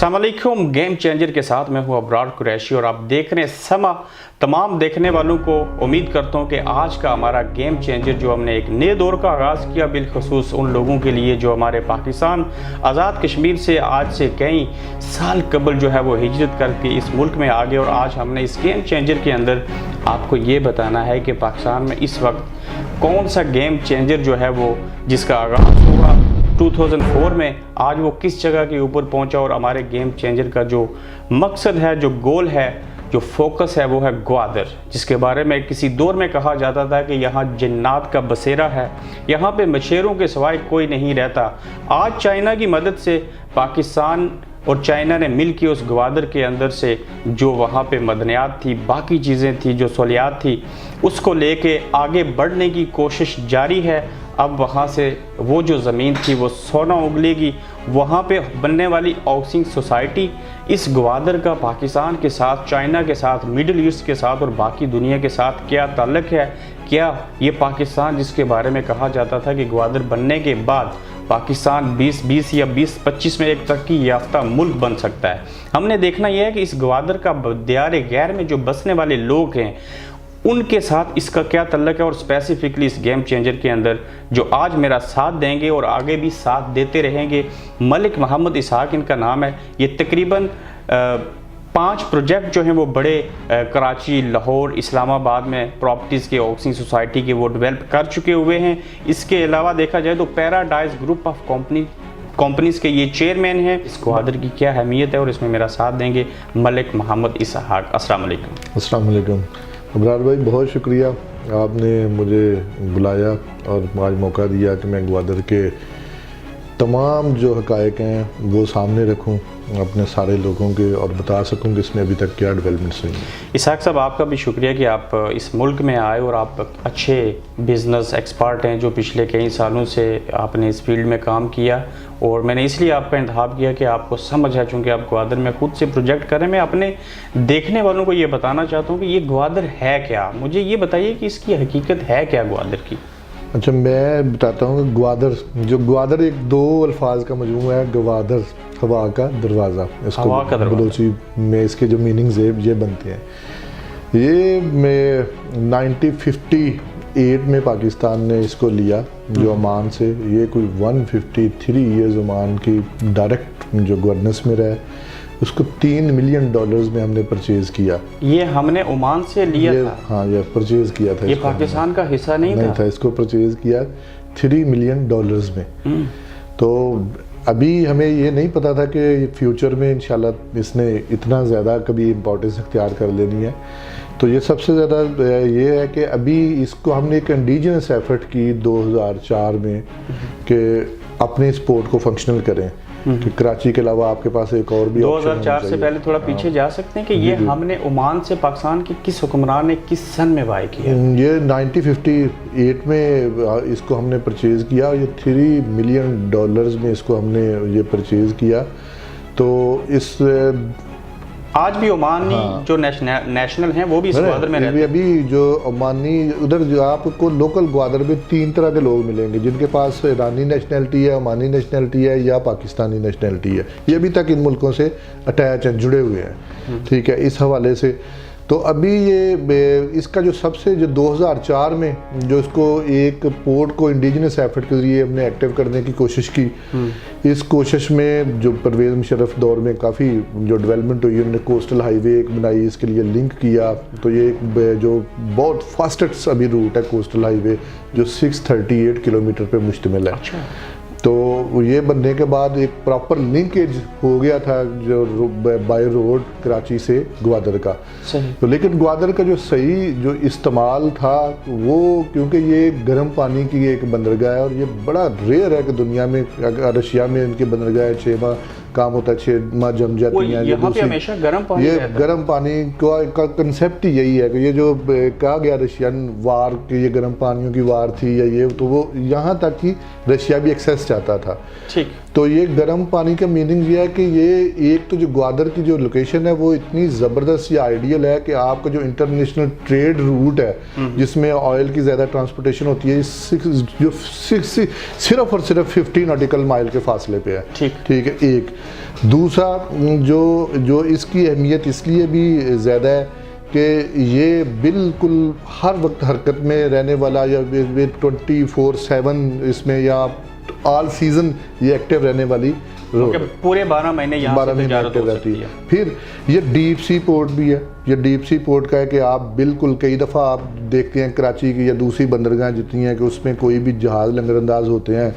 अस्सलाम वालेकुम। Game changer के साथ मैं हूं अबरार कुरैशी और आप देख रहे हैं समा। तमाम देखने वालों को उम्मीद करता हूं कि आज का हमारा गेम चेंजर जो हमने एक नए दौर का आगाज़ किया, बिलखसूस उन लोगों के लिए जो हमारे पाकिस्तान आज़ाद कश्मीर से आज से कई साल कबल जो है वो हिजरत करके इस मुल्क में आ गए। और आज हमने इस गेम चेंजर के अंदर आपको ये बताना है कि पाकिस्तान में इस वक्त कौन सा गेम चेंजर जो है वो जिसका आगाज़ हुआ 2004 में, आज वो किस जगह के ऊपर पहुंचा। और हमारे गेम चेंजर का जो मकसद है, जो गोल है, जो फोकस है, वो है ग्वादर, जिसके बारे में किसी दौर में कहा जाता था कि यहाँ जिन्नात का बसेरा है, यहाँ पे मछेरों के सिवाय कोई नहीं रहता। आज चाइना की मदद से पाकिस्तान और चाइना ने मिल के उस ग्वादर के अंदर से जो वहाँ पे मदनियात थी, बाकी चीज़ें थी, जो सहूलियात थी, उसको लेके आगे बढ़ने की कोशिश जारी है। अब वहाँ से वो जो ज़मीन थी वो सोना उगलेगी। वहाँ पे बनने वाली हाउसिंग सोसाइटी, इस ग्वादर का पाकिस्तान के साथ, चाइना के साथ, मिडिल ईस्ट के साथ और बाकी दुनिया के साथ क्या ताल्लुक़ है? क्या ये पाकिस्तान जिसके बारे में कहा जाता था कि ग्वादर बनने के बाद पाकिस्तान 2020 या 2025 में एक तरक्की याफ्ता मुल्क बन सकता है? हमने देखना यह है कि इस ग्वादर का दियार गैर में जो बसने वाले लोग हैं उनके साथ इसका क्या तल्लक है। और स्पेसिफिकली इस गेम चेंजर के अंदर जो आज मेरा साथ देंगे और आगे भी साथ देते रहेंगे, मलिक मोहम्मद इसहाक इनका नाम है। ये तकरीबन 5 प्रोजेक्ट जो हैं वो बड़े कराची, लाहौर, इस्लामाबाद में प्रॉपर्टीज़ के हाउसिंग सोसाइटी के वो डेवलप कर चुके हुए हैं। इसके अलावा देखा जाए तो पैराडाइज ग्रुप ऑफ कंपनीज़ के ये चेयरमैन हैं। इस ग्वादर की क्या अहमियत है और इसमें मेरा साथ देंगे मलिक मोहम्मद इसहाक। अस्सलाम वालेकुम। अस्सलाम वालेकुम। अबरार भाई, बहुत शुक्रिया, आपने मुझे बुलाया और आज मौका दिया कि मैं ग्वादर के तमाम जो हक़ाइक़ हैं वो सामने रखूं अपने सारे लोगों के और बता सकूं कि इसमें अभी तक क्या डेवलपमेंट्स हुई हैं। इसहाक साहब, आपका भी शुक्रिया कि आप इस मुल्क में आए और आप अच्छे बिज़नेस एक्सपर्ट हैं जो पिछले कई सालों से आपने इस फील्ड में काम किया। और मैंने इसलिए आपका इंतखाब किया कि आपको समझ है, चूँकि आप ग्वादर में खुद से प्रोजेक्ट करें। मैं अपने देखने वालों को ये बताना चाहता हूँ कि ये ग्वादर है क्या। मुझे ये बताइए कि इसकी हकीकत है क्या ग्वादर की। अच्छा, मैं बताता हूँ कि ग्वादर एक 2 अल्फाज का मजमूआ है। ग्वादर हवा का दरवाज़ा, इसको बलोची में इसके जो मीनिंग्स है ये बनते हैं। ये मैं 1958 में पाकिस्तान ने इसको लिया जो ओमान से। ये कोई 153 ईयर्स ओमान की डायरेक्ट जो गवर्नेंस में रहा। उसको $3 मिलियन में हमने परचेज़ किया। ये हमने ओमान से लिया था? हाँ, ये परचेज़ किया था। ये पाकिस्तान का हिस्सा नहीं था। इसको परचेज़ किया $3 मिलियन में। तो अभी हमें ये नहीं पता था कि फ्यूचर में इंशाल्लाह इसने इतना ज़्यादा कभी इम्पोर्टेंस इख्तियार कर लेनी है। तो ये सबसे ज़्यादा ये है कि अभी इसको हमने एक इंडिजिनस एफर्ट की 2004 में कि अपने इस पोर्ट को फंक्शनल करें कि कराची के अलावा आपके पास एक और भी 2004 से पहले थोड़ा पीछे जा सकते हैं कि ये हमने ओमान से पाकिस्तान के किस हुक्मरान ने किस सन में बाय किया? ये 1958 में इसको हमने परचेज़ किया। ये $3 मिलियन में इसको हमने ये परचेज़ किया। तो इस आज भी ओमानी जो नेशनल हैं वो भी इस ग्वादर में रहते हैं। अभी जो ओमानी उधर जो आपको लोकल ग्वादर में 3 तरह के लोग मिलेंगे जिनके पास ईरानी नेशनलिटी है, ओमानी नेशनलिटी है या पाकिस्तानी नेशनलिटी है। ये अभी तक इन मुल्कों से अटैच हैं, जुड़े हुए हैं। ठीक है, इस हवाले से तो अभी ये इसका जो 2004 में जो इसको एक पोर्ट को इंडिजिनस एफर्ट के जरिए हमने एक्टिव करने की कोशिश की। इस कोशिश में जो परवेज़ मुशर्रफ दौर में काफ़ी जो डेवलपमेंट हुई, उन्होंने कोस्टल हाईवे एक बनाई, इसके लिए लिंक किया। तो ये एक जो बहुत फास्टेस्ट अभी रूट है कोस्टल हाईवे जो 638 किलोमीटर पे मुश्तमिल है। अच्छा। तो ये बनने के बाद एक प्रॉपर लिंकेज हो गया था जो बाय रोड कराची से ग्वादर का। सही। तो लेकिन ग्वादर का जो सही जो इस्तेमाल था वो, क्योंकि ये गर्म पानी की एक बंदरगाह है और ये बड़ा रेयर है कि दुनिया में, रशिया में इनके बंदरगाह 6 माह काम होता है, 6 माह जम जाती हैं। यहाँ पे हमेशा गर्म पानी ये गर्म पानी का कंसेप्ट ही यही है कि ये जो कहा गया रशियन वार कि ये गर्म पानियों की वार थी या ये, तो वो यहाँ तक कि रशिया भी एक्सेस चाहता था। ठीक। तो ये गर्म पानी का मीनिंग ये है कि ये एक तो जो ग्वादर की जो लोकेशन है वो इतनी ज़बरदस्त या आइडियल है कि आपका जो इंटरनेशनल ट्रेड रूट है जिसमें ऑयल की ज़्यादा ट्रांसपोर्टेशन होती है, सिर्फ और सिर्फ 15 नॉटिकल माइल के फासले पे है। ठीक है। एक दूसरा जो इसकी अहमियत इसलिए भी ज़्यादा है कि ये बिल्कुल हर वक्त हरकत में रहने वाला या 24/7 इसमें या ऑल सीजन ये एक्टिव रहने वाली रोड, पूरे 12 महीने यहाँ 12 महीने एक्टिव रहती है। फिर ये डीप सी पोर्ट भी है। ये डीप सी पोर्ट का है कि आप बिल्कुल कई दफ़ा आप देखते हैं कराची की या दूसरी बंदरगाह जितनी हैं कि उसमें कोई भी जहाज़ लंगरअंदाज होते हैं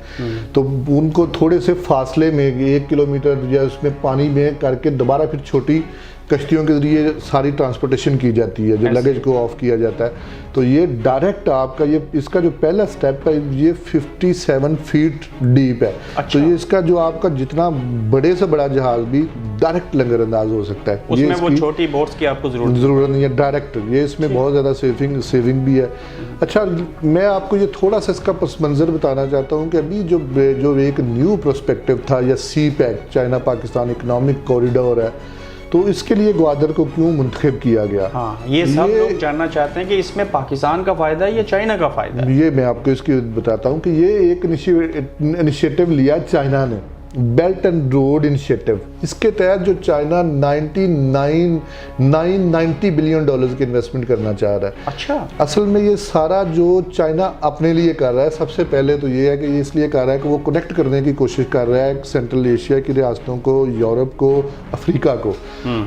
तो उनको थोड़े से फासले में 1 किलोमीटर या उसमें पानी में करके दोबारा फिर छोटी कश्तियों के ज़रिए सारी ट्रांसपोर्टेशन की जाती है, जो लगेज को ऑफ किया जाता है। तो ये डायरेक्ट आपका ये इसका जो पहला स्टेप है ये 57 फीट डीप है। अच्छा। तो ये इसका जो आपका जितना बड़े से बड़ा जहाज भी डायरेक्ट लंगरअंदाज हो सकता है। उसमें वो छोटी बोट्स की आपको ज़रूरत नहीं है, डायरेक्ट ये इसमें बहुत ज़्यादा सेविंग भी है। अच्छा, मैं आपको ये थोड़ा सा इसका पस मंज़र बताना चाहता हूँ कि अभी जो एक न्यू प्रोस्पेक्टिव था या CPEC China Pakistan economic corridor है, तो इसके लिए ग्वादर को क्यों मुंतखब किया गया? हाँ, ये सब लोग जानना चाहते हैं कि इसमें पाकिस्तान का फ़ायदा है या चाइना का फ़ायदा है। ये मैं आपको इसकी बताता हूँ कि ये एक इनिशिएटिव लिया चाइना ने, बेल्ट एंड रोड इनिशिएटिव। इसके तहत जो चाइना 990 बिलियन डॉलर्स की इन्वेस्टमेंट करना चाह रहा है। अच्छा। असल में ये सारा जो चाइना अपने लिए कर रहा है, सबसे पहले तो ये है कि ये इसलिए कर रहा है कि वो कनेक्ट करने की कोशिश कर रहा है सेंट्रल एशिया की रियासतों को, यूरोप को, अफ्रीका को।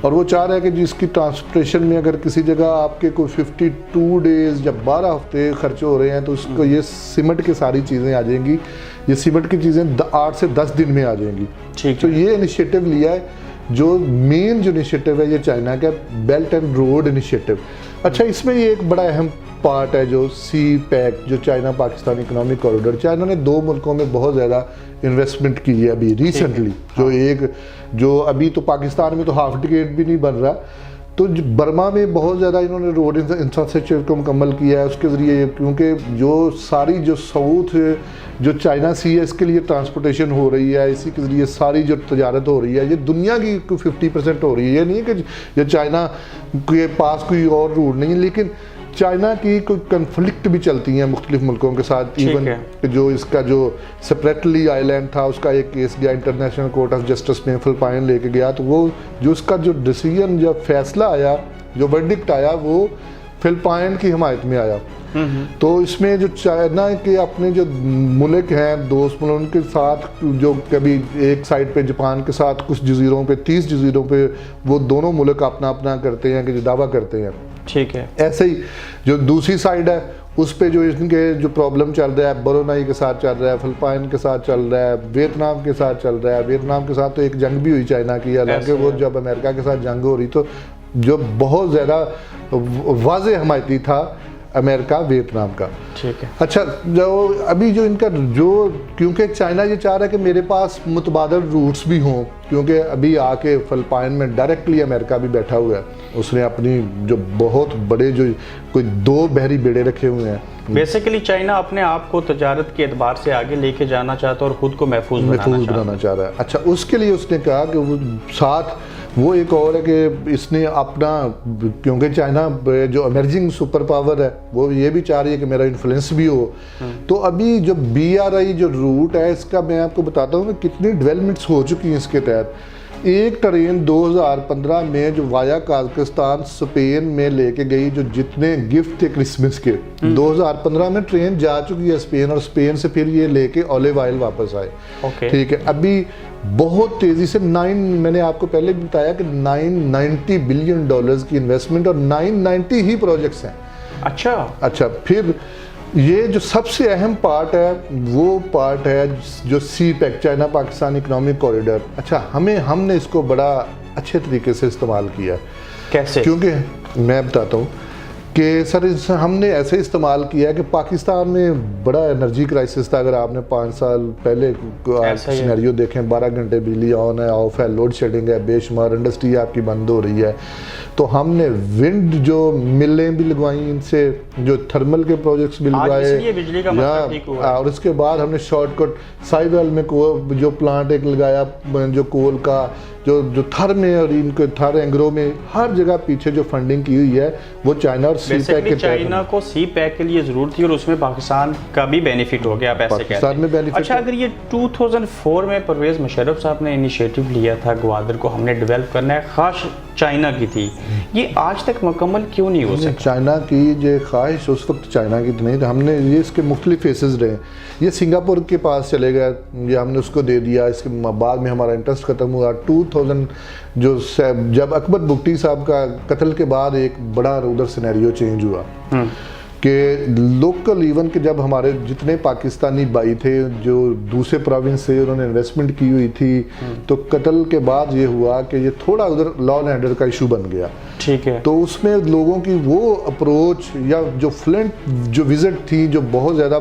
और वो चाह रहा है कि जिसकी ट्रांसपोर्टेशन में अगर किसी जगह आपके कोई 52 डेज या 12 हफ्ते खर्च हो रहे हैं तो उसको ये सिमट के सारी चीज़ें आ जाएंगी। ये सिमट की चीज़ें 8 से 10 दिन में आ जाएंगी। ठीक। तो ये इनिशिएटिव लिया है, जो मेन जो इनिशिएटिव है ये चाइना का बेल्ट एंड रोड इनिशिएटिव। अच्छा, इसमें ये एक बड़ा अहम पार्ट है जो CPEC, जो China Pakistan economic corridor. China ने 2 मुल्कों में बहुत ज़्यादा इन्वेस्टमेंट की है अभी रिसेंटली। जो अभी तो पाकिस्तान में तो हाफ डिकेड भी नहीं बन रहा, तो बर्मा में बहुत ज़्यादा इन्होंने रोड इंफ्रास्ट्रक्चर को मुकम्मल किया है उसके ज़रिए, क्योंकि जो सारी जो साउथ जो चाइना सी है इसके लिए ट्रांसपोर्टेशन हो रही है, इसी के ज़रिए सारी जो तजारत हो रही है ये दुनिया की 50% हो रही है। ये नहीं है कि ये चाइना के पास कोई और रूट नहीं है, लेकिन चाइना की कोई कन्फ्लिक्ट भी चलती हैं मुख्तलिफ मुल्कों के साथ। इवन जो इसका जो सेपरेटली आइलैंड था उसका एक केस गया इंटरनेशनल कोर्ट ऑफ जस्टिस में, फिलिपाइन लेके गया, तो वो जो उसका जो डिसीजन या फैसला आया, जो वर्डिक्ट आया, वो फिलिपाइन की हिमायत में आया। तो इसमें जो चाइना के अपने जो मुल्क हैं दोस्त मुल्क, उनके साथ जो कभी एक साइड पे जापान के साथ कुछ जजीरों पे 30 जजीरों पे वो दोनों मुल्क अपना अपना करते हैं कि जो दावा करते हैं। ठीक है। ऐसे ही जो दूसरी साइड है उस पे जो इनके जो प्रॉब्लम चल रहा है, ब्रुनेई के साथ चल रहा है, फिलिपाइन के साथ चल रहा है, वियतनाम के साथ चल रहा है। वियतनाम के साथ तो एक जंग भी हुई चाइना की, हालांकि वो जब अमेरिका के साथ जंग हो रही तो जो बहुत ज़्यादा वाज़े हमायती था अमेरिका वियतनाम का। ठीक है। अच्छा, जो अभी जो इनका जो क्योंकि चाइना ये चाह रहा है कि मेरे पास मुतबादल रूट्स भी हों, क्योंकि अभी आके फिलिपाइन में डायरेक्टली अमेरिका भी बैठा हुआ है, उसने अपनी जो बहुत बड़े जो कोई 2 बहरी बेड़े रखे हुए हैं। बेसिकली चाइना अपने आप को तजारत के एतबार से आगे लेके जाना चाहता है और ख़ुद को महफूज बनाना चाह रहा है। अच्छा, उसके लिए उसने कहा कि वो साथ वो एक और है कि इसने अपना, क्योंकि चाइना जो इमर्जिंग सुपर पावर है वो ये भी चाह रही है कि मेरा इन्फ्लुएंस भी हो। तो अभी जो BRI जो रूट है इसका मैं आपको बताता हूँ कि कितनी डेवलपमेंट्स हो चुकी हैं इसके तहत। एक ट्रेन 2015 में जो वाया काज़ाकिस्तान स्पेन में लेके गई, जो जितने गिफ्ट थे क्रिसमस के 2015 में ट्रेन जा चुकी है स्पेन, और स्पेन से फिर ये लेके ऑलिव ऑयल वापस आए। ठीक है। अभी बहुत तेज़ी से मैंने आपको पहले भी बताया कि 990 बिलियन डॉलर्स की इन्वेस्टमेंट और 990 ही प्रोजेक्ट्स हैं। अच्छा, फिर ये जो सबसे अहम पार्ट है वो पार्ट है जो CPEC China Pakistan economic corridor. अच्छा, हमने इसको बड़ा अच्छे तरीके से इस्तेमाल किया। कैसे? क्योंकि मैं बताता हूँ कि सर हमने ऐसे इस्तेमाल किया कि पाकिस्तान में बड़ा एनर्जी क्राइसिस था। अगर आपने 5 साल पहले सिनेरियो देखें, 12 घंटे बिजली ऑन है, ऑफ है, लोड शेडिंग है, बेशुमार इंडस्ट्री आपकी बंद हो रही है। तो हमने विंड जो मिलें भी लगवाई, इनसे जो थर्मल के प्रोजेक्ट्स भी लगवाए, बिजली का मतलब ठीक हुआ। और उसके बाद हमने शॉर्टकट साइवेल में जो प्लांट एक लगाया, जो कोल का जो थर में और इनको थर एंग्रो में हर जगह पीछे जो फंडिंग की हुई है वो चाइना और सी पैक के चाइना को सी पैक के लिए जरूरत थी और उसमें पाकिस्तान का भी बेनिफिट हो गया, आप ऐसे कहते हैं। अच्छा, अगर ये 2004 में परवेज मुशर्रफ साहब ने इनिशिएटिव लिया था ग्वादर को हमने डेवलप करना है, खास चाइना की थी, ये आज तक मुकम्मल क्यों नहीं हो सका? चाइना की जो ख्वाहिश उस वक्त चाइना की नहीं, हमने ये इसके मुख्तलिफ फेसेस रहे। ये सिंगापुर के पास चले गए, ये हमने उसको दे दिया, इसके बाद में हमारा इंटरेस्ट खत्म हुआ। 2000 जब अकबर बुगटी साहब का कत्ल के बाद एक बड़ा उधर सिनेरियो चेंज हुआ कि लोकल इवन के जब हमारे जितने पाकिस्तानी भाई थे जो दूसरे प्रोविंस से उन्होंने इन्वेस्टमेंट की हुई थी, तो कत्ल के बाद ये हुआ कि ये थोड़ा उधर लॉ एंड ऑर्डर का इशू बन गया। ठीक है। तो उसमें लोगों की वो अप्रोच या जो फ्लंट जो विजिट थी, जो बहुत ज़्यादा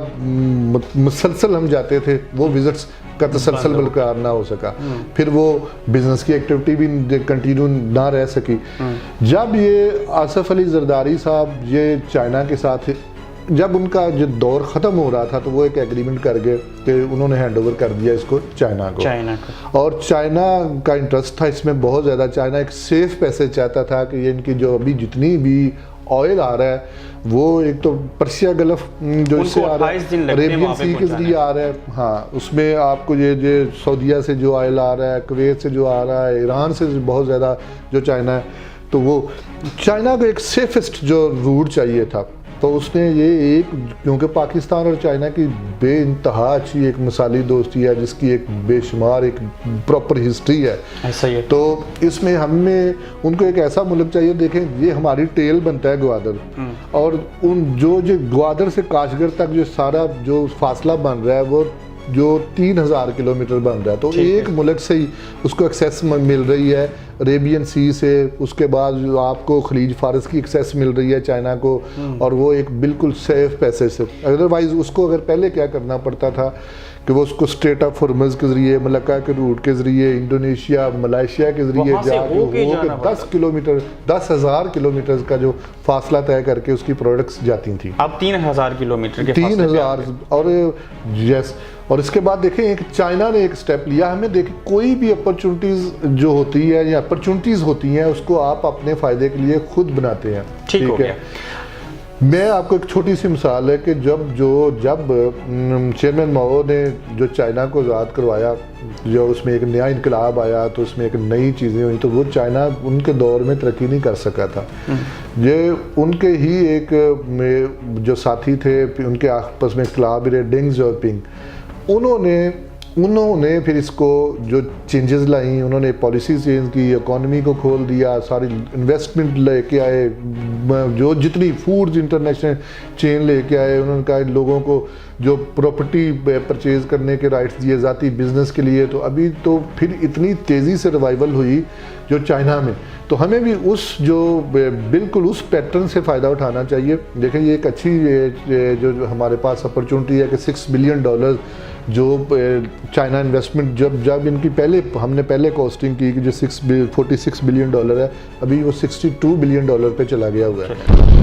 मुसलसल हम जाते थे, वो विजिट्स का तसलसल बरकरार ना हो सका। फिर वो बिजनेस की एक्टिविटी भी कंटिन्यू ना रह सकी। जब ये आसिफ अली जरदारी साहब ये चाइना के साथ जब उनका जो दौर ख़त्म हो रहा था, तो वो एक एग्रीमेंट कर गए कि उन्होंने हैंड ओवर कर दिया इसको चाइना को। और चाइना का इंटरेस्ट था इसमें बहुत ज़्यादा। चाइना एक सेफ पैसे चाहता था कि ये इनकी जो अभी जितनी भी ऑयल आ रहा है वो एक तो पर्शिया गल्फ जो इससे आ रहा है, अरेबियन सी के जरिए आ रहा है, हाँ, उसमें आपको ये सऊदीया से जो ऑयल आ रहा है, कुवैत से जो आ रहा है, ईरान से बहुत ज़्यादा जो चाइना है, तो वो चाइना को एक सेफेस्ट जो रूट चाहिए था। तो उसने ये एक, क्योंकि पाकिस्तान और चाइना की बेइंतहा अच्छी एक मिसाली दोस्ती है जिसकी एक बेशुमार एक प्रॉपर हिस्ट्री है, ऐसा ही है। तो इसमें हमें उनको एक ऐसा मुल्क चाहिए। देखें, ये हमारी टेल बनता है ग्वादर, और उन जो ग्वादर से काशगर तक जो सारा जो फासला बन रहा है वो जो 3000 किलोमीटर बन रहा है। तो एक मुल्क से ही उसको एक्सेस मिल रही है अरेबियन सी से, उसके बाद जो आपको खलीज फारस की एक्सेस मिल रही है चाइना को, और वो एक बिल्कुल सेफ पैसे से। अदरवाइज उसको अगर पहले क्या करना पड़ता था कि वो उसको स्ट्रेट ऑफ हॉर्मज़ के ज़रिए, मलक्का के रूट के ज़रिए, इंडोनेशिया मलाइशिया के ज़रिए जाके 10 किलोमीटर 10,000 किलोमीटर का जो फासला तय करके उसकी प्रोडक्ट्स जाती थी। अब 3000 किलोमीटर के 3000 और यस। और इसके बाद देखें, एक चाइना ने एक स्टेप लिया, हमें देखें कोई भी अपॉर्चुनिटीज़ जो होती है या अपॉर्चुनिटीज़ होती हैं उसको आप अपने फ़ायदे के लिए खुद बनाते हैं। ठीक है। मैं आपको एक छोटी सी मिसाल है कि जब चेयरमैन माओ ने जो चाइना को आज़ाद करवाया, जो उसमें एक नया इनकलाब आया, तो उसमें एक नई चीज़ें हुई, तो वो चाइना उनके दौर में तरक्की नहीं कर सका था। ये उनके ही एक जो साथी थे, उनके आपस में इख्तिलाफ रहे, डेंग ज़ियाओपिंग, उन्होंने फिर इसको जो चेंजेस लाई, उन्होंने पॉलिसी चेंज की, इकोनॉमी को खोल दिया, सारी इन्वेस्टमेंट लेके आए, जो जितनी फूड्स इंटरनेशनल चेन लेके आए, उन्होंने कहा लोगों को जो प्रॉपर्टी परचेज करने के राइट्स दिए ज़ाती बिजनेस के लिए। तो अभी तो फिर इतनी तेज़ी से रिवाइवल हुई जो चाइना में, तो हमें भी उस जो बिल्कुल उस पैटर्न से फ़ायदा उठाना चाहिए। देखिए, ये एक अच्छी जो हमारे पास अपॉर्चुनिटी है कि $6 बिलियन जो चाइना इन्वेस्टमेंट जब इनकी हमने पहले कॉस्टिंग की कि जो 46 बिलियन डॉलर है, अभी वो $62 बिलियन पे चला गया हुआ है।